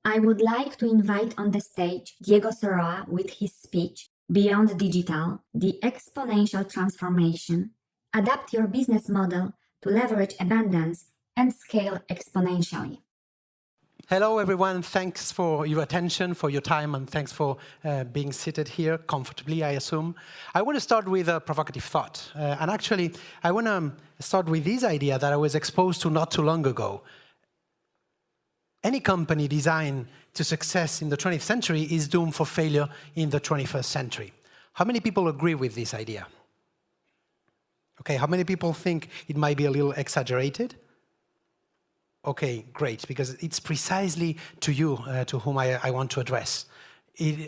I would like to invite on the stage Diego Soroa with his speech, Beyond Digital, the Exponential Transformation. Adapt your business model to leverage abundance and scale exponentially. Hello, everyone. Thanks for your attention, for your time, and thanks for being seated here comfortably, I assume. I want to start with a provocative thought. And actually, I want to start with this idea that I was exposed to not too long ago. Any company designed to success in the 20th century is doomed for failure in the 21st century. How many people agree with this idea? Okay, how many people think it might be a little exaggerated? Okay, great, because it's precisely to you to whom I want to address.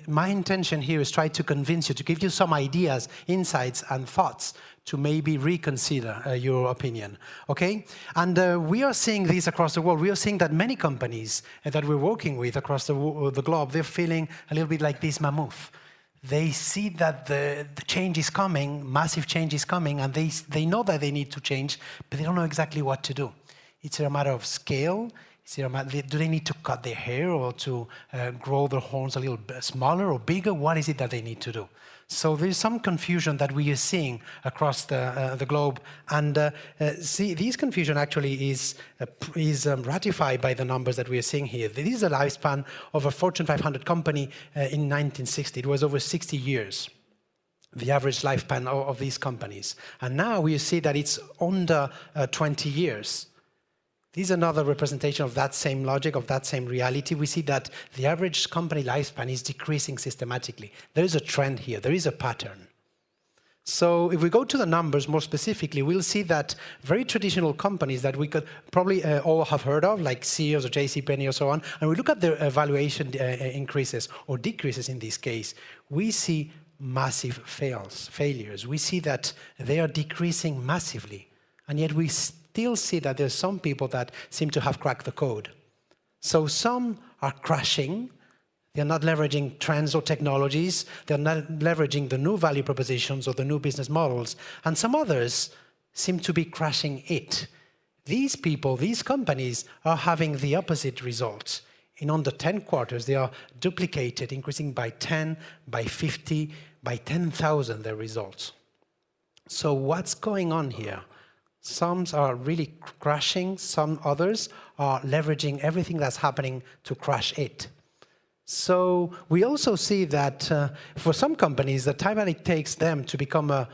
My intention here is try to convince you, to give you some ideas, insights, and thoughts to maybe reconsider your opinion, okay? And we are seeing this across the world. We are seeing that many companies that we're working with across the globe, they're feeling a little bit like this mammoth. They see that the change is coming, massive change is coming, and they know that they need to change, but they don't know exactly what to do. It's a matter of scale. Do they need to cut their hair or to grow their horns a little bit smaller or bigger? What is it that they need to do? So there's some confusion that we are seeing across the globe. And see, this confusion actually is ratified by the numbers that we are seeing here. This is a lifespan of a Fortune 500 company in 1960. It was over 60 years. The average lifespan of these companies. And now we see that it's under 20 years. This is another representation of that same logic, of that same reality. We see that the average company lifespan is decreasing systematically. There is a trend here. There is a pattern. So if we go to the numbers more specifically, we'll see that very traditional companies that we could probably all have heard of, like Sears or JCPenney or so on, and we look at their valuation increases or decreases in this case, we see massive failures. We see that they are decreasing massively, and yet we still see that there's some people that seem to have cracked the code. So some are crashing. They're not leveraging trends or technologies. They're not leveraging the new value propositions or the new business models. And some others seem to be crashing it. These people, these companies, are having the opposite results. In under 10 quarters, they are duplicated, increasing by 10, by 50, by 10,000 their results. So what's going on here? Some are really crashing, some others are leveraging everything that's happening to crash it. So we also see that for some companies, the time that it takes them to become a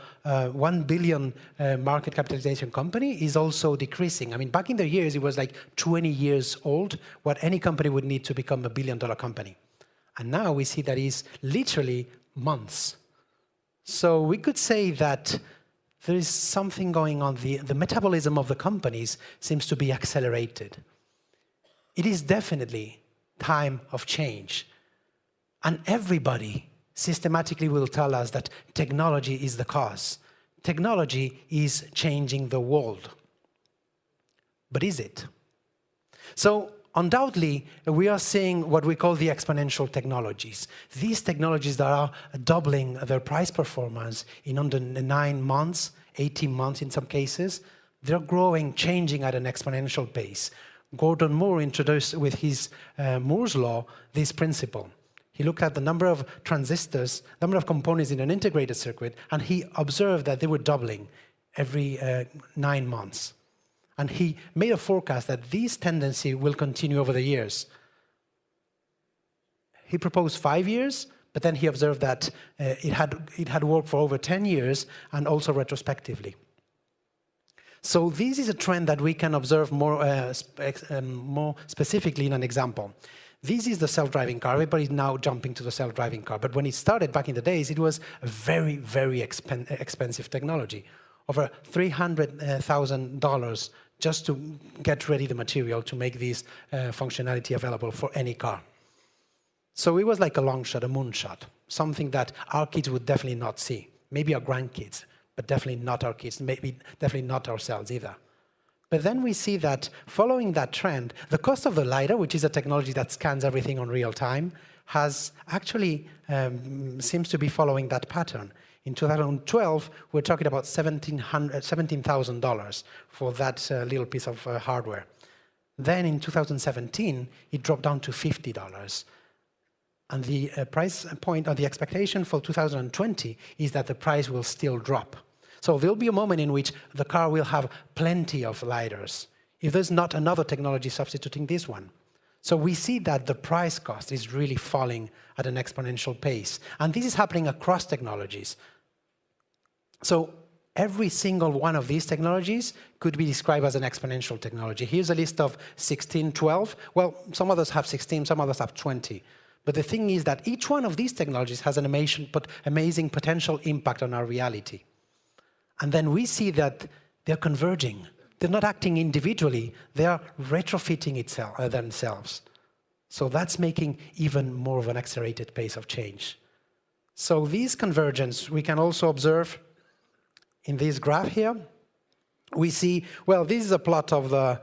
1 billion market capitalization company is also decreasing. I mean, back in the years, it was like 20 years old, what any company would need to become a billion-dollar company. And now we see that is literally months. So we could say that there is something going on. The metabolism of the companies seems to be accelerated. It is definitely time of change. And everybody systematically will tell us that technology is the cause. Technology is changing the world. But is it? So undoubtedly, we are seeing what we call the exponential technologies. These technologies that are doubling their price performance in under 9 months, 18 months in some cases. They're growing, changing at an exponential pace. Gordon Moore introduced with his Moore's law this principle. He looked at the number of transistors, number of components in an integrated circuit, and he observed that they were doubling every 9 months. And he made a forecast that this tendency will continue over the years. He proposed 5 years, but then he observed that it had worked for over 10 years and also retrospectively. So this is a trend that we can observe more specifically in an example. This is the self-driving car. Everybody's now jumping to the self-driving car. But when it started back in the days, it was a very, very expensive technology. Over $300,000 just to get ready the material to make this functionality available for any car. So it was like a long shot, a moonshot, something that our kids would definitely not see. Maybe our grandkids, but definitely not our kids, maybe definitely not ourselves either. But then we see that following that trend, the cost of the LiDAR, which is a technology that scans everything on real time, has actually seems to be following that pattern. In 2012, we're talking about $17,000 for that little piece of hardware. Then in 2017, it dropped down to $50. And the price point, or the expectation for 2020 is that the price will still drop. So there'll be a moment in which the car will have plenty of LiDARs, if there's not another technology substituting this one. So we see that the price cost is really falling at an exponential pace. And this is happening across technologies. So every single one of these technologies could be described as an exponential technology. Here's a list of 16, 12. Well, some others have 16, some others have 20. But the thing is that each one of these technologies has an amazing potential impact on our reality. And then we see that they're converging. They're not acting individually, they are retrofitting themselves. So that's making even more of an accelerated pace of change. So these convergence we can also observe in this graph here. We see, well, this is a plot of the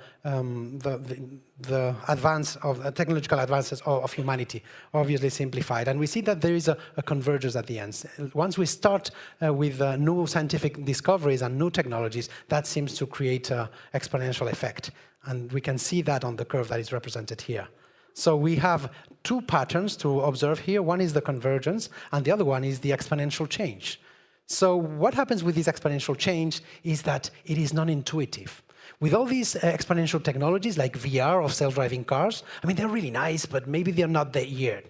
advance of technological advances of humanity, obviously simplified. And we see that there is a convergence at the end. Once we start with new scientific discoveries and new technologies, that seems to create an exponential effect. And we can see that on the curve that is represented here. So we have two patterns to observe here. One is the convergence, and the other one is the exponential change. So what happens with this exponential change is that it is non-intuitive. With all these exponential technologies like VR or self-driving cars, I mean, they're really nice, but maybe they're not there yet.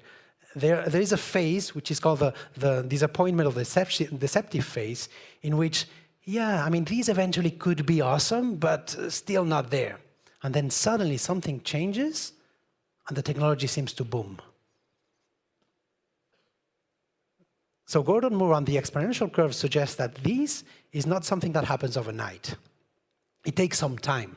There is a phase which is called the disappointment of the deceptive phase, in which, yeah, I mean, these eventually could be awesome, but still not there. And then suddenly something changes, and the technology seems to boom. So Gordon Moore on the exponential curve suggests that this is not something that happens overnight. It takes some time.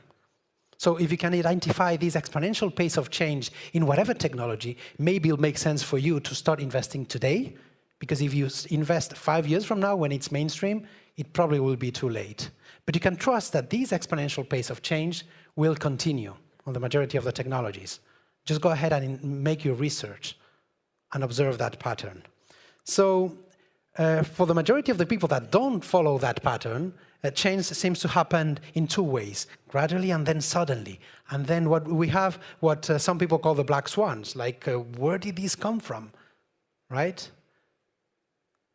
So if you can identify this exponential pace of change in whatever technology, maybe it'll make sense for you to start investing today, because if you invest 5 years from now when it's mainstream, it probably will be too late. But you can trust that this exponential pace of change will continue on the majority of the technologies. Just go ahead and make your research and observe that pattern. So for the majority of the people that don't follow that pattern, change seems to happen in two ways, gradually and then suddenly. And then what we have, what some people call the black swans, like where did these come from, right?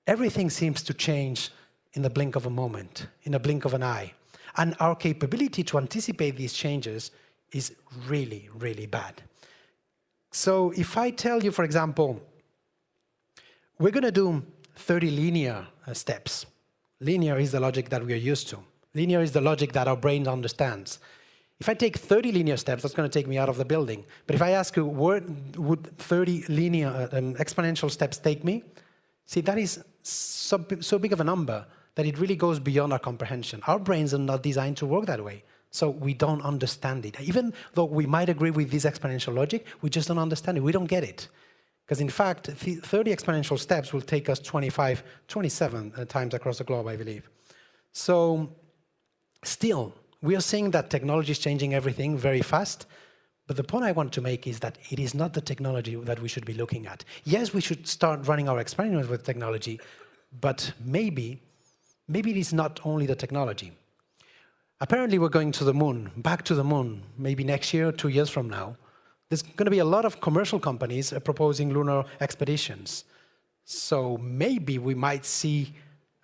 Everything seems to change in the blink of a moment, in a blink of an eye. And our capability to anticipate these changes is really, really bad. So if I tell you, for example, we're going to do 30 linear steps. Linear is the logic that we are used to. Linear is the logic that our brain understands. If I take 30 linear steps, that's going to take me out of the building. But if I ask you, where would 30 linear exponential steps take me? See, that is so big of a number that it really goes beyond our comprehension. Our brains are not designed to work that way. So we don't understand it. Even though we might agree with this exponential logic, we just don't understand it. We don't get it. Because in fact, 30 exponential steps will take us 27 times across the globe, I believe. So still, we are seeing that technology is changing everything very fast. But the point I want to make is that it is not the technology that we should be looking at. Yes, we should start running our experiments with technology, but maybe it is not only the technology. Apparently, we're going to the moon, back to the moon, maybe next year, 2 years from now. There's going to be a lot of commercial companies proposing lunar expeditions. So maybe we might see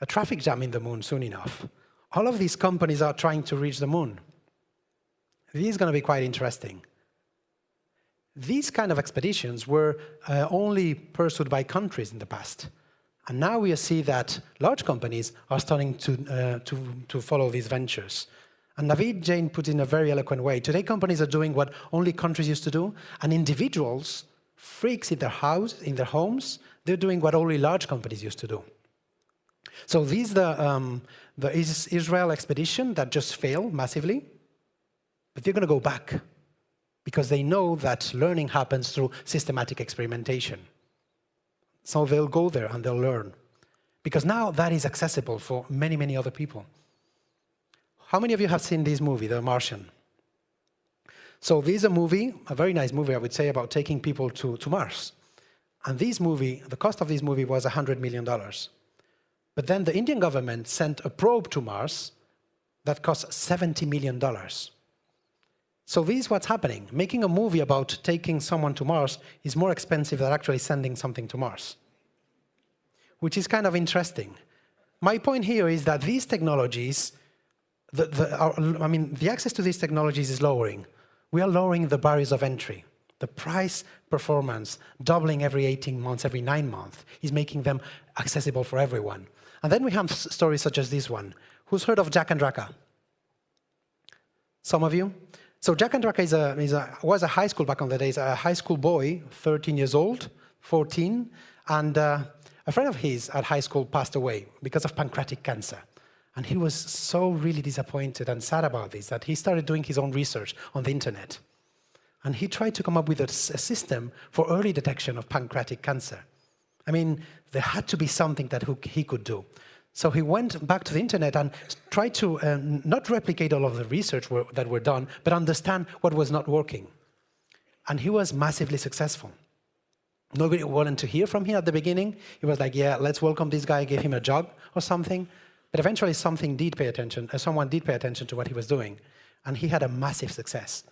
a traffic jam in the moon soon enough. All of these companies are trying to reach the moon. This is going to be quite interesting. These kind of expeditions were only pursued by countries in the past. And now we see that large companies are starting to follow these ventures. And Naveed Jain put it in a very eloquent way. Today, companies are doing what only countries used to do, and individuals, freaks in their homes, they're doing what only large companies used to do. So this is the Israel expedition that just failed massively, but they're going to go back because they know that learning happens through systematic experimentation. So they'll go there and they'll learn, because now that is accessible for many, many other people. How many of you have seen this movie, The Martian? So this is a movie, a very nice movie, I would say, about taking people to Mars. And this movie, the cost of this movie was $100 million. But then the Indian government sent a probe to Mars that cost $70 million. So this is what's happening. Making a movie about taking someone to Mars is more expensive than actually sending something to Mars, which is kind of interesting. My point here is that these technologies, the access to these technologies is lowering. We are lowering the barriers of entry. The price performance, doubling every 18 months, every 9 months, is making them accessible for everyone. And then we have stories such as this one. Who's heard of Jack and Draka? Some of you? So Jack and Draka was a high school back in the days, a high school boy, 13 years old, 14, and a friend of his at high school passed away because of pancreatic cancer. And he was so really disappointed and sad about this that he started doing his own research on the internet. And he tried to come up with a system for early detection of pancreatic cancer. I mean, there had to be something that he could do. So he went back to the internet and tried to not replicate all of the research that were done, but understand what was not working. And he was massively successful. Nobody wanted to hear from him at the beginning. He was like, yeah, let's welcome this guy, give him a job or something. But eventually someone did pay attention to what he was doing. And he had a massive success.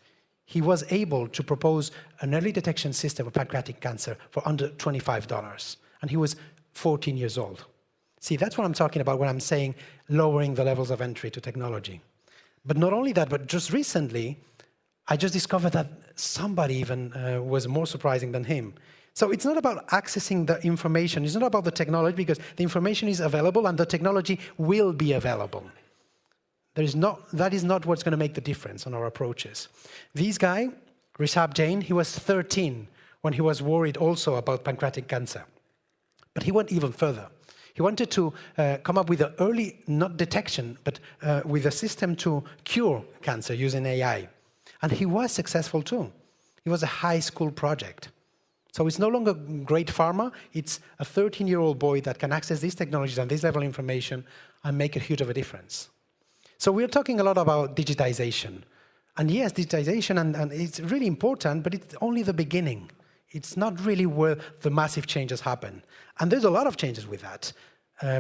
He was able to propose an early detection system of pancreatic cancer for under $25. And he was 14 years old. See, that's what I'm talking about when I'm saying lowering the levels of entry to technology. But not only that, but just recently, I just discovered that somebody even was more surprising than him. So it's not about accessing the information. It's not about the technology, because the information is available and the technology will be available. That is not what's going to make the difference on our approaches. This guy, Rishabh Jain, he was 13 when he was worried also about pancreatic cancer. But he went even further. He wanted to come up with an early, not detection, but with a system to cure cancer using AI. And he was successful too. It was a high school project. So it's no longer great pharma, it's a 13-year-old boy that can access these technologies and this level of information and make a huge of a difference. So we're talking a lot about digitization. And yes, digitization, and it's really important, but it's only the beginning. It's not really where the massive changes happen. And there's a lot of changes with that.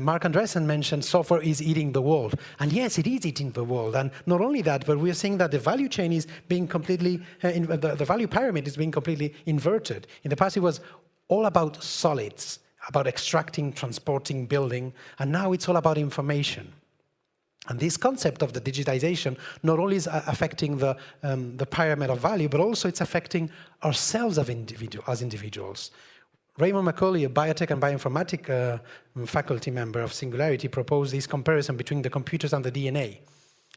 Mark Andreessen mentioned software is eating the world. And yes, it is eating the world. And not only that, but we're seeing that the value chain is being completely, the value pyramid is being completely inverted. In the past, it was all about solids, about extracting, transporting, building. And now it's all about information. And this concept of the digitization not only is affecting the pyramid of value, but also it's affecting ourselves as individuals. Raymond McCauley, a biotech and bioinformatics faculty member of Singularity, proposed this comparison between the computers and the DNA.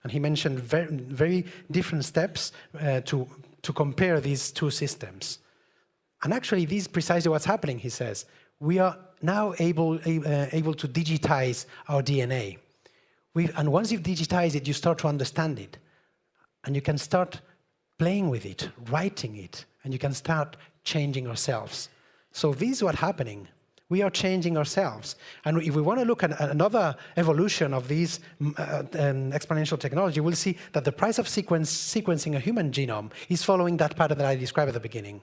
And he mentioned very different steps to compare these two systems. And actually, this is precisely what's happening, he says. We are now able to digitize our DNA. And once you've digitized it, you start to understand it. And you can start playing with it, writing it, and you can start changing ourselves. So this is what's happening. We are changing ourselves. And if we want to look at another evolution of these exponential technology, we'll see that the price of sequencing a human genome is following that pattern that I described at the beginning.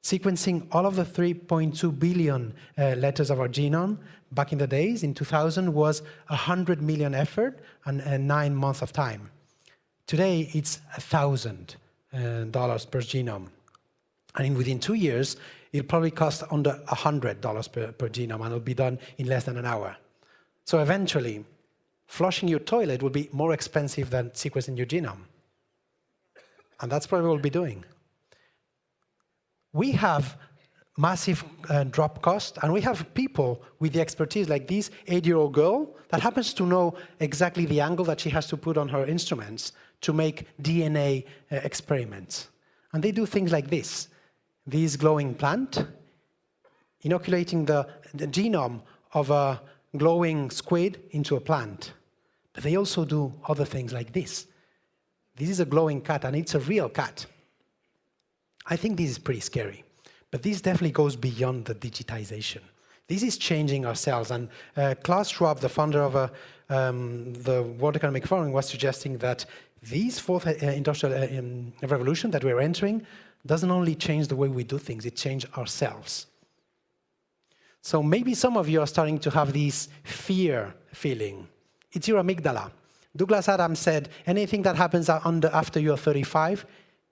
Sequencing all of the 3.2 billion letters of our genome back in the days, in 2000, was 100 million effort and 9 months of time. Today, it's $1,000 per genome. And within 2 years, it'll probably cost under $100 per genome, and it'll be done in less than an hour. So eventually, flushing your toilet will be more expensive than sequencing your genome. And that's probably what we'll be doing. We have massive drop cost, and we have people with the expertise, like this 8-year-old girl that happens to know exactly the angle that she has to put on her instruments to make DNA experiments. And they do things like this. This glowing plant, inoculating the genome of a glowing squid into a plant. But they also do other things like this. This is a glowing cat, and it's a real cat. I think this is pretty scary. But this definitely goes beyond the digitization. This is changing ourselves. And Klaus Schwab, the founder of the World Economic Forum, was suggesting that this fourth industrial revolution that we're entering doesn't only change the way we do things, it changes ourselves. So maybe some of you are starting to have this fear feeling. It's your amygdala. Douglas Adams said, anything that happens after you're 35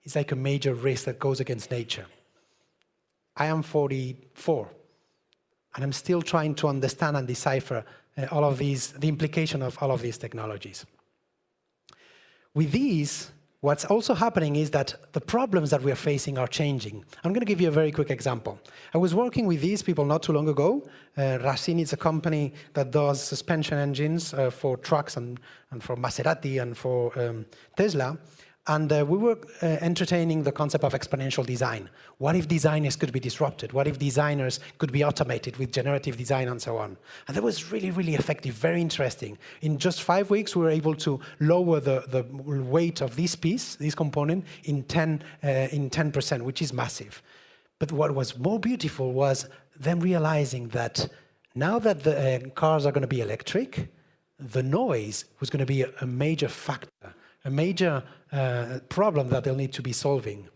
is like a major risk that goes against nature. I am 44, and I'm still trying to understand and decipher all of these, the implication of all of these technologies. With these, what's also happening is that the problems that we are facing are changing. I'm going to give you a very quick example. I was working with these people not too long ago. Racine is a company that does suspension engines for trucks and for Maserati and for Tesla. And we were entertaining the concept of exponential design. What if designers could be disrupted? What if designers could be automated with generative design and so on? And that was really, really effective, very interesting. In just 5 weeks, we were able to lower the weight of this piece, this component, in 10%, which is massive. But what was more beautiful was them realizing that now that the cars are going to be electric, the noise was going to be a major factor, a major problem that they'll need to be solving.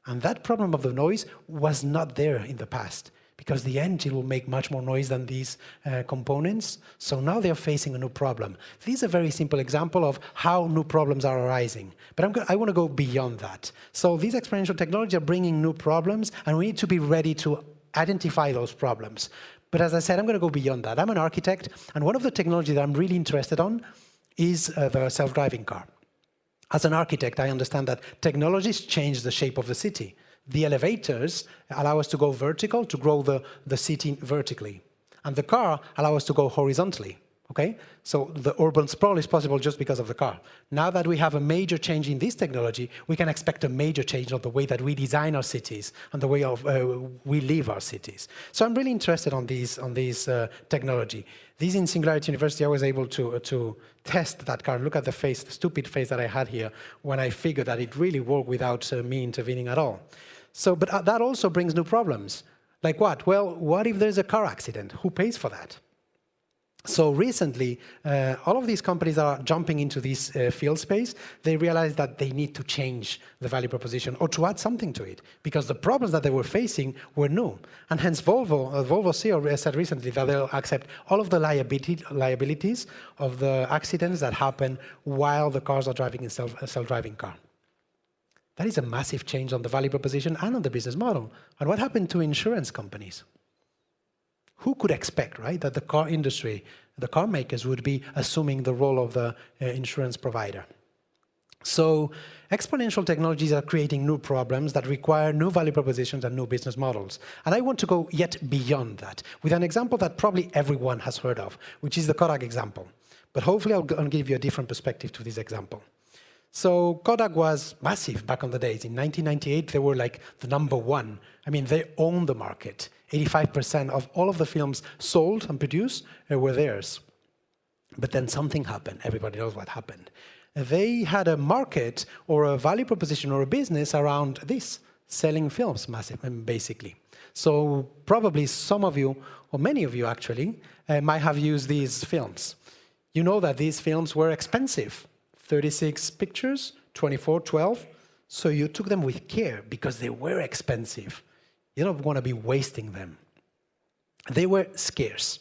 And that problem of the noise was not there in the past, because the engine will make much more noise than these components. So now they're facing a new problem. This is a very simple example of how new problems are arising. But I want to go beyond that. So these exponential technologies are bringing new problems, and we need to be ready to identify those problems. But as I said, I'm going to go beyond that. I'm an architect, and one of the technologies that I'm really interested on is the self-driving car. As an architect, I understand that technologies change the shape of the city. The elevators allow us to go vertical, to grow the city vertically. And the car allows us to go horizontally, okay? So the urban sprawl is possible just because of the car. Now that we have a major change in this technology, we can expect a major change of the way that we design our cities and the way of we live our cities. So I'm really interested on these technology. These in Singularity University, I was able to test that car. Look at the face, the stupid face that I had here when I figured that it really worked without me intervening at all. So, but that also brings new problems. Like what? Well, what if there's a car accident? Who pays for that? So recently, all of these companies are jumping into this field space. They realize that they need to change the value proposition or to add something to it, because the problems that they were facing were new. And hence Volvo CEO said recently that they'll accept all of the liabilities of the accidents that happen while the cars are driving in a self-driving car. That is a massive change on the value proposition and on the business model. And what happened to insurance companies? Who could expect, right, that the car industry, the car makers would be assuming the role of the insurance provider? So exponential technologies are creating new problems that require new value propositions and new business models. And I want to go yet beyond that with an example that probably everyone has heard of, which is the Kodak example. But hopefully I'll give you a different perspective to this example. So Kodak was massive back in the days. In 1998, they were like the #1. I mean, they owned the market. 85% of all of the films sold and produced were theirs. But then something happened. Everybody knows what happened. They had a market or a value proposition or a business around this, selling films, basically. So probably some of you, or many of you actually, might have used these films. You know that these films were expensive. 36 pictures, 24, 12. So you took them with care because they were expensive. You don't want to be wasting them. They were scarce.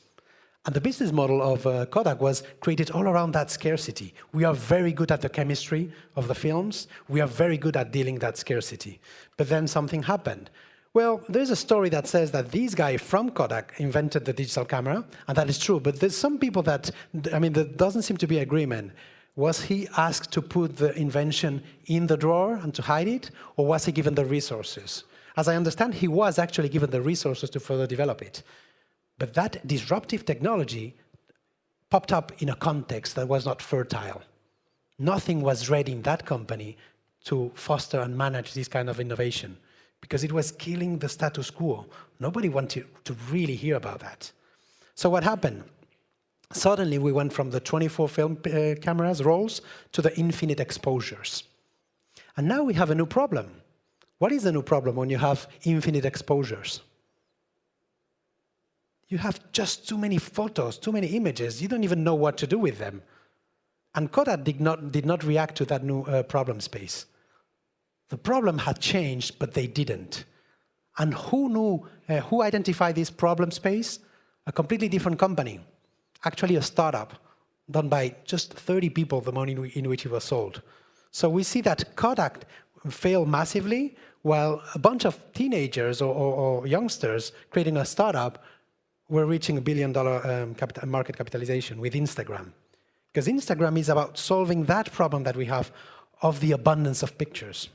And the business model of Kodak was created all around that scarcity. We are very good at the chemistry of the films. We are very good at dealing that scarcity. But then something happened. Well, there's a story that says that this guy from Kodak invented the digital camera, and that is true. But there's some people that, I mean, there doesn't seem to be agreement. Was he asked to put the invention in the drawer and to hide it, or was he given the resources? As I understand, he was actually given the resources to further develop it. But that disruptive technology popped up in a context that was not fertile. Nothing was ready in that company to foster and manage this kind of innovation because it was killing the status quo. Nobody wanted to really hear about that. So what happened? Suddenly, we went from the 24 film cameras rolls to the infinite exposures. And now we have a new problem. What is the new problem when you have infinite exposures? You have just too many photos, too many images. You don't even know what to do with them. And Kodak did not react to that new problem space. The problem had changed, but they didn't. And who identified this problem space? A completely different company. Actually a startup done by just 30 people the money in which it was sold. So we see that Kodak fail massively, while a bunch of teenagers or youngsters creating a startup were reaching $1 billion market capitalization with Instagram. Because Instagram is about solving that problem that we have of the abundance of pictures.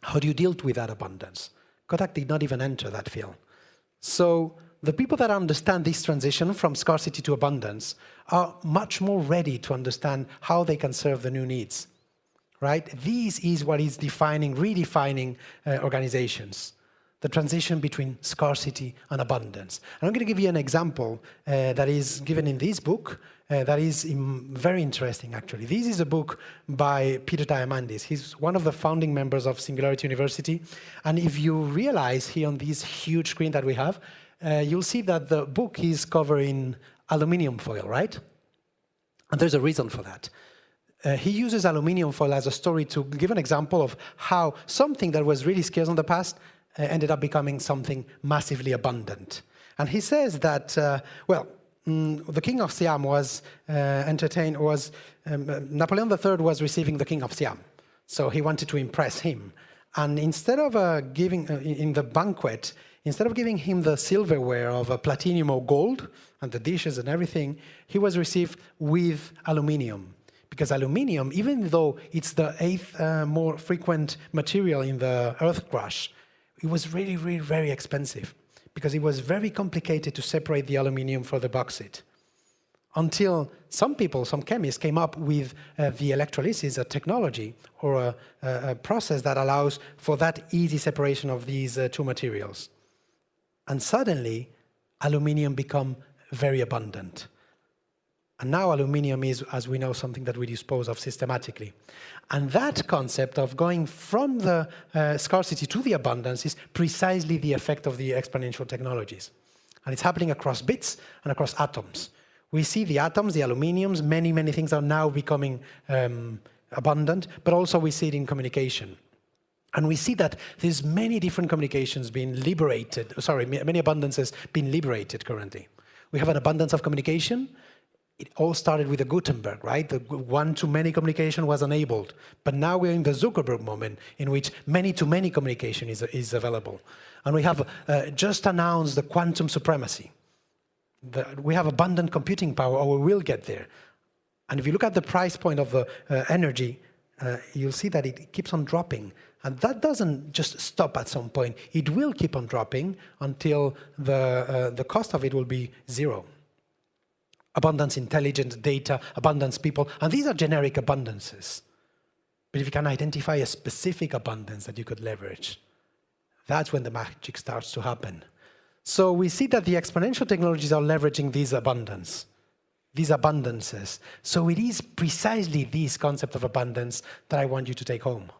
How do you deal with that abundance? Kodak did not even enter that field. So the people that understand this transition from scarcity to abundance are much more ready to understand how they can serve the new needs, right? This is what is redefining organizations, the transition between scarcity and abundance. And I'm going to give you an example that is given in this book that is very interesting, actually. This is a book by Peter Diamandis. He's one of the founding members of Singularity University. And if you realize here on this huge screen that we have, you'll see that the book is covered in aluminum foil, right? And there's a reason for that. He uses aluminum foil as a story to give an example of how something that was really scarce in the past ended up becoming something massively abundant. And he says that, the king of Siam was Napoleon III was receiving the king of Siam. So he wanted to impress him. And instead of giving, in the banquet, instead of giving him the silverware of platinum or gold, and the dishes and everything, he was received with aluminium. Because aluminium, even though it's the 8th more frequent material in the earth crush, it was really, really very expensive. Because it was very complicated to separate the aluminium from the bauxite. Until some people, some chemists, came up with the electrolysis, a technology or a process that allows for that easy separation of these two materials. And suddenly, aluminium became very abundant. And now aluminium is, as we know, something that we dispose of systematically. And that concept of going from the scarcity to the abundance is precisely the effect of the exponential technologies. And it's happening across bits and across atoms. We see the atoms, the aluminiums, many, many things are now becoming abundant, but also we see it in communication. And we see that there's many different communications being liberated, many abundances being liberated currently. We have an abundance of communication. It all started with the Gutenberg, right? The one-to-many communication was enabled. But now we're in the Zuckerberg moment in which many-to-many communication is available. And we have just announced the quantum supremacy. We have abundant computing power, or we will get there. And if you look at the price point of the energy, you'll see that it keeps on dropping. And that doesn't just stop at some point. It will keep on dropping until the cost of it will be zero. Abundance, intelligence, data, abundance, people, and these are generic abundances. But if you can identify a specific abundance that you could leverage, that's when the magic starts to happen. So we see that the exponential technologies are leveraging these abundances. So it is precisely this concept of abundance that I want you to take home.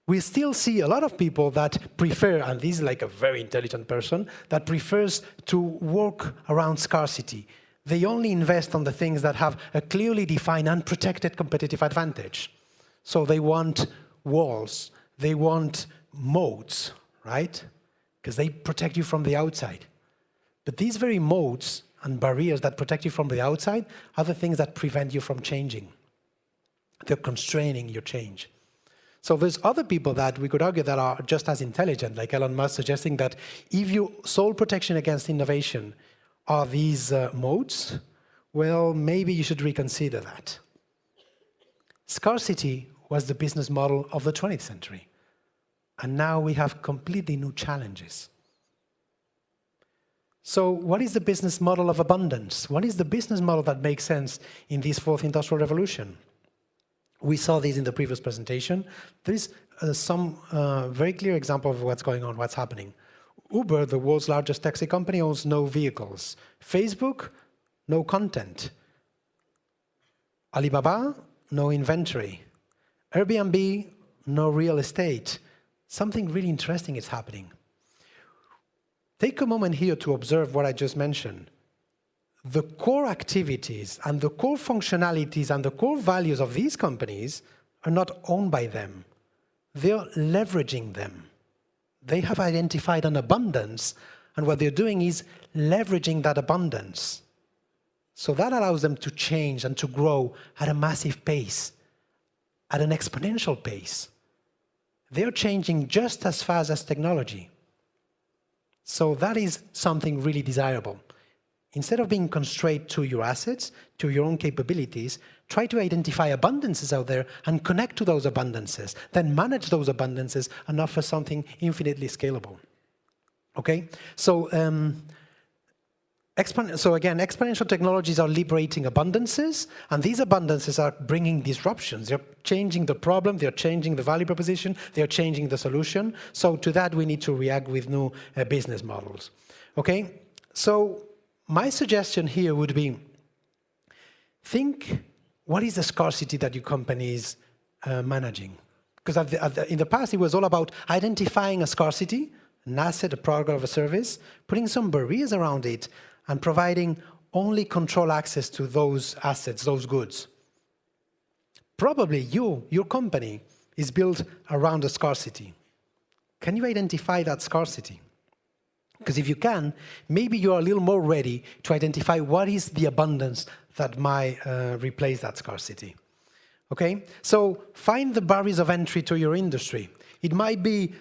We still see a lot of people that prefer, and this is like a very intelligent person, that prefers to work around scarcity. They only invest on the things that have a clearly defined and protected competitive advantage. So they want walls, they want moats, right? Because they protect you from the outside. But these very moats and barriers that protect you from the outside are the things that prevent you from changing. They're constraining your change. So there's other people that we could argue that are just as intelligent, like Elon Musk suggesting that if your sole protection against innovation are these modes, well, maybe you should reconsider that. Scarcity was the business model of the 20th century. And now we have completely new challenges. So what is the business model of abundance? What is the business model that makes sense in this fourth industrial revolution? We saw this in the previous presentation. There is some very clear example of what's going on, what's happening. Uber, the world's largest taxi company, owns no vehicles. Facebook, no content. Alibaba, no inventory. Airbnb, no real estate. Something really interesting is happening. Take a moment here to observe what I just mentioned. The core activities and the core functionalities and the core values of these companies are not owned by them. They're leveraging them. They have identified an abundance, and what they're doing is leveraging that abundance. So that allows them to change and to grow at a massive pace. at an exponential pace. They're changing just as fast as technology. So that is something really desirable. Instead of being constrained to your assets, to your own capabilities, try to identify abundances out there and connect to those abundances, then manage those abundances and offer something infinitely scalable. Okay? So, again, exponential technologies are liberating abundances, and these abundances are bringing disruptions. They're changing the problem, they're changing the value proposition, they're changing the solution. So to that, we need to react with new business models. Okay? So my suggestion here would be, think, what is the scarcity that your company is managing? Because in the past, it was all about identifying a scarcity, an asset, a product, or a service, putting some barriers around it, and providing only control access to those assets, those goods. Probably your company is built around a scarcity. Can you identify that scarcity? Because if you can, maybe you're a little more ready to identify what is the abundance that might replace that scarcity. Okay? So find the barriers of entry to your industry. It might be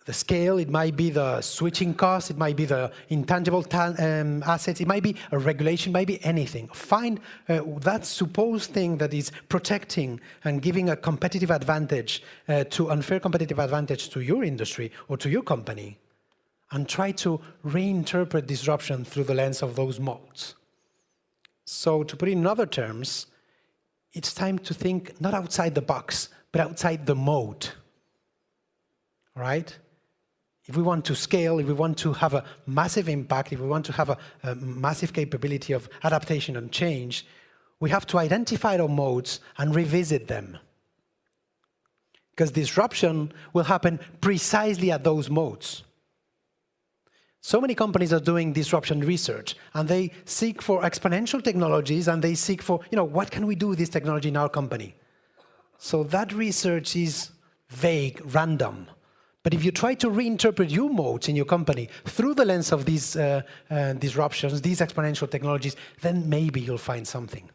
the scale, it might be the switching costs, it might be the intangible assets, it might be a regulation, it might be anything. Find that supposed thing that is protecting and giving a competitive advantage to unfair competitive advantage to your industry or to your company, and try to reinterpret disruption through the lens of those modes. So to put it in other terms, it's time to think not outside the box, but outside the mode. All right? If we want to scale, if we want to have a massive impact, if we want to have a massive capability of adaptation and change, we have to identify our modes and revisit them. Because disruption will happen precisely at those modes. So many companies are doing disruption research, and they seek for exponential technologies, and they seek for, what can we do with this technology in our company? So that research is vague, random. But if you try to reinterpret your modes in your company through the lens of these disruptions, these exponential technologies, then maybe you'll find something.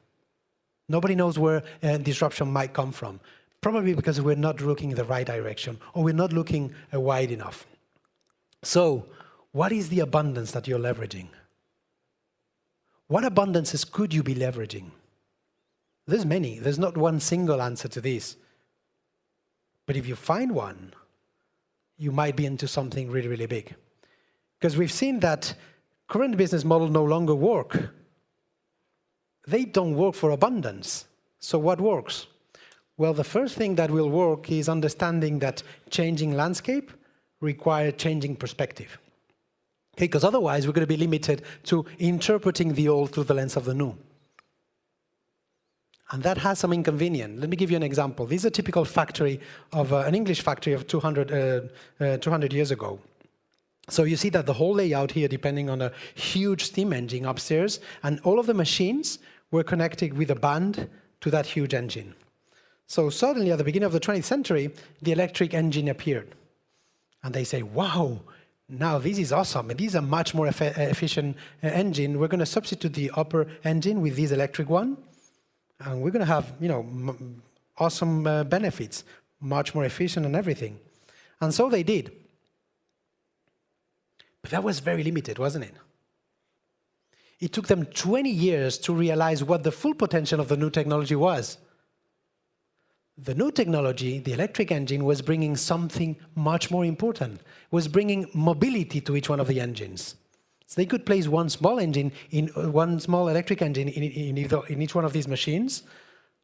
Nobody knows where disruption might come from. Probably because we're not looking in the right direction, or we're not looking wide enough. So, what is the abundance that you're leveraging? What abundances could you be leveraging? There's many. There's not one single answer to this. But if you find one, you might be into something really, really big. Because we've seen that current business models no longer work. They don't work for abundance. So what works? Well, the first thing that will work is understanding that changing landscape requires changing perspective. Okay, because otherwise we're going to be limited to interpreting the old through the lens of the new. And that has some inconvenience. Let me give you an example. This is a typical factory of an English factory of 200 years ago. So you see that the whole layout here, depending on a huge steam engine upstairs, and all of the machines were connected with a band to that huge engine. So suddenly, at the beginning of the 20th century, the electric engine appeared. And they say, wow, now this is awesome. This is a much more efficient engine. We're going to substitute the upper engine with this electric one. And we're going to have, awesome benefits, much more efficient and everything. And so they did. But that was very limited, wasn't it? It took them 20 years to realize what the full potential of the new technology was. The new technology, the electric engine, was bringing something much more important, was bringing mobility to each one of the engines. So they could place one small engine, one small electric engine in each one of these machines,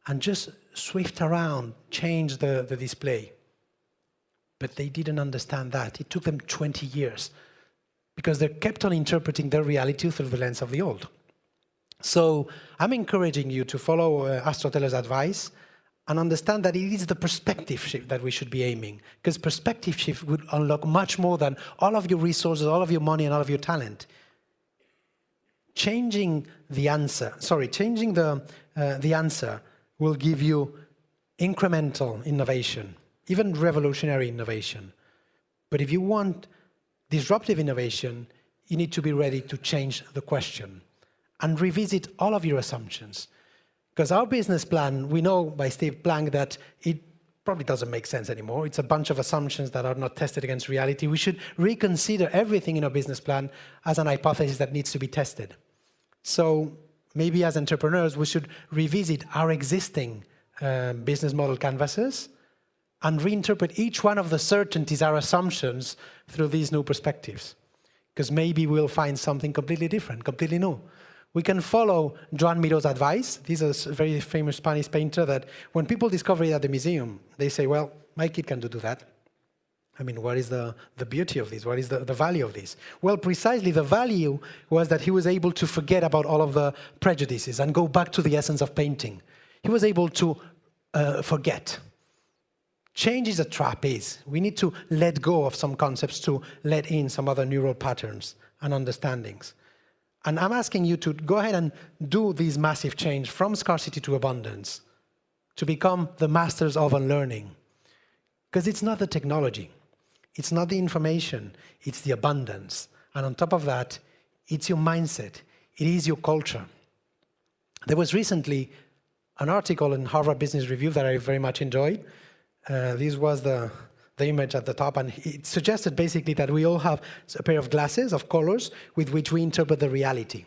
and just swift around, change the display. But they didn't understand that. It took them 20 years, because they kept on interpreting their reality through the lens of the old. So I'm encouraging you to follow Aristoteles' advice, and understand that it is the perspective shift that we should be aiming, because perspective shift would unlock much more than all of your resources, all of your money, and all of your talent. Changing the answer will give you incremental innovation, even revolutionary innovation. But if you want disruptive innovation, you need to be ready to change the question and revisit all of your assumptions. Because our business plan, we know by Steve Blank that it probably doesn't make sense anymore. It's a bunch of assumptions that are not tested against reality. We should reconsider everything in our business plan as an hypothesis that needs to be tested. So maybe as entrepreneurs, we should revisit our existing business model canvases and reinterpret each one of the certainties, our assumptions, through these new perspectives. Because maybe we'll find something completely different, completely new. We can follow Joan Miró's advice. This is a very famous Spanish painter that when people discover it at the museum, they say, well, my kid can do that. I mean, what is the beauty of this? What is the value of this? Well, precisely the value was that he was able to forget about all of the prejudices and go back to the essence of painting. He was able to forget. Change is a trapeze. We need to let go of some concepts to let in some other neural patterns and understandings. And I'm asking you to go ahead and do this massive change from scarcity to abundance, to become the masters of unlearning. Because it's not the technology, it's not the information, it's the abundance. And on top of that, it's your mindset, it is your culture. There was recently an article in Harvard Business Review that I very much enjoyed. This was the image at the top, and it suggested basically that we all have a pair of glasses of colors with which we interpret the reality.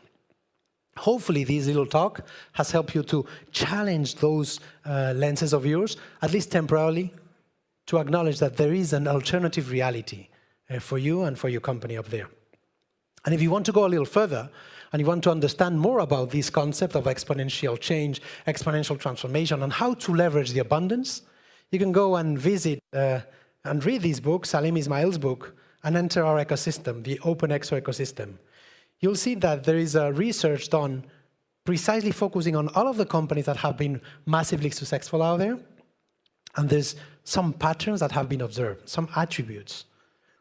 Hopefully this little talk has helped you to challenge those lenses of yours, at least temporarily, to acknowledge that there is an alternative reality for you and for your company up there. And if you want to go a little further, and you want to understand more about this concept of exponential change, exponential transformation, and how to leverage the abundance, you can go and visit and read this book, Salim Ismail's book, and enter our ecosystem, the OpenExo ecosystem. You'll see that there is a research done precisely focusing on all of the companies that have been massively successful out there. And there's some patterns that have been observed, some attributes.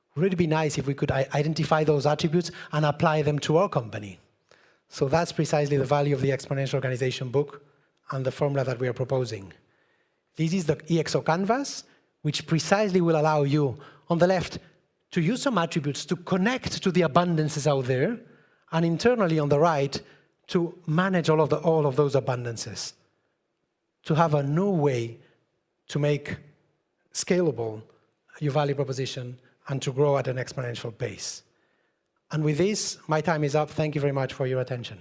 It would really be nice if we could identify those attributes and apply them to our company. So that's precisely the value of the Exponential Organization book and the formula that we are proposing. This is the EXO canvas, which precisely will allow you, on the left, to use some attributes to connect to the abundances out there, and internally on the right, to manage all of those abundances, to have a new way to make scalable your value proposition and to grow at an exponential pace. And with this, my time is up. Thank you very much for your attention.